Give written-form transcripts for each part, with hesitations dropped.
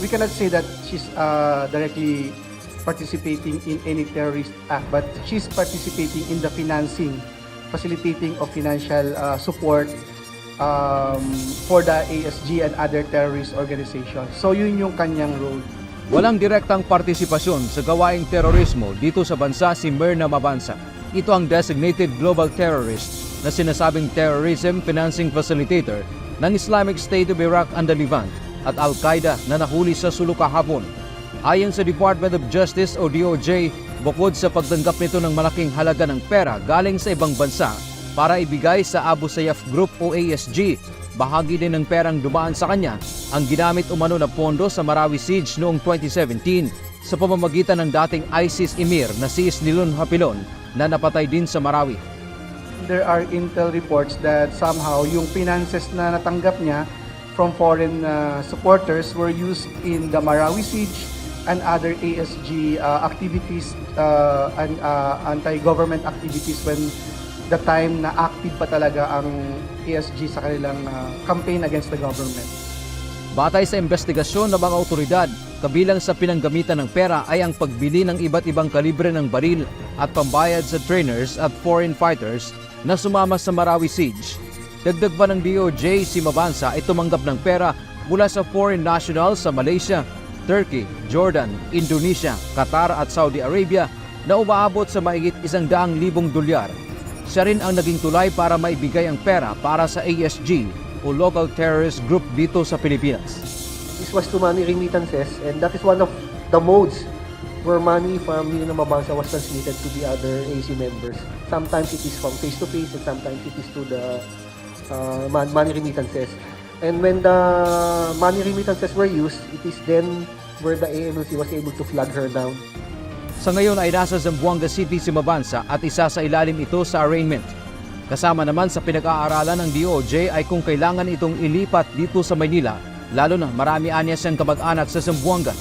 we cannot say that she's directly participating in any terrorist act, but she's participating in the financing, facilitating of financial support for the ASG and other terrorist organizations. So yun yung kanyang role. Walang direktang partisipasyon sa gawaing terorismo dito sa bansa si Myrna Mabanza. Ito ang designated global terrorist na sinasabing terrorism financing facilitator ng Islamic State of Iraq and the Levant at Al-Qaeda na nahuli sa Sulu kahapon. Ayon sa Department of Justice o DOJ, bukod sa pagtanggap nito ng malaking halaga ng pera galing sa ibang bansa para ibigay sa Abu Sayyaf Group o ASG, bahagi din ng perang dumaan sa kanya ang ginamit umano na pondo sa Marawi Siege noong 2017 sa pamamagitan ng dating ISIS emir na si Isnilon Hapilon na napatay din sa Marawi. There are intel reports that somehow yung finances na natanggap niya from foreign supporters were used in the Marawi Siege and other ASG activities and anti-government activities when the time na active pa talaga ang ASG sa kanilang campaign against the government. Batay sa investigasyon ng mga otoridad, kabilang sa pinanggamitan ng pera ay ang pagbili ng iba't ibang kalibre ng baril at pambayad sa trainers at foreign fighters na sumama sa Marawi Siege. Dagdag pa ng DOJ, si Mabanza ay tumanggap ng pera mula sa foreign nationals sa Malaysia, Turkey, Jordan, Indonesia, Qatar at Saudi Arabia na umaabot sa mahigit $100,000. Siya rin ang naging tulay para maibigay ang pera para sa ASG o local terrorist group dito sa Pilipinas. This was to money remittances, and that is one of the modes where money from Myrna Mabanza was transmitted to the other ASG members. Sometimes it is from face-to-face and sometimes it is to the money remittances. And when the money remittances were used, it is then where the AMLC was able to flag her down. Sa ngayon ay nasa Zamboanga City si Mabanza at isa sa ilalim ito sa arraignment. Kasama naman sa pinag-aaralan ng DOJ ay kung kailangan itong ilipat dito sa Maynila, lalo na marami anya siyang kamag-anak sa Zamboanga.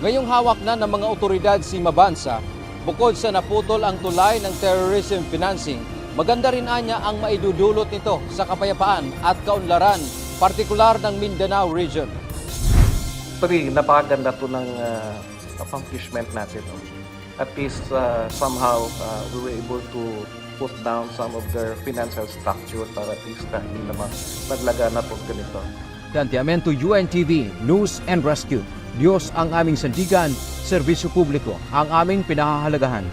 Ngayong hawak na ng mga otoridad si Mabanza, bukod sa naputol ang tulay ng terrorism financing, maganda rin anya ang maidudulot nito sa kapayapaan at kaunlaran, partikular ng Mindanao region. Actually, napakaganda to ng accomplishment natin. At least somehow we were able to put down some of their financial structure para at least hindi naman naglaga na po ganito. Tantiamento UNTV, News and Rescue. Diyos ang aming sandigan, serbisyo publiko ang aming pinahahalagahan.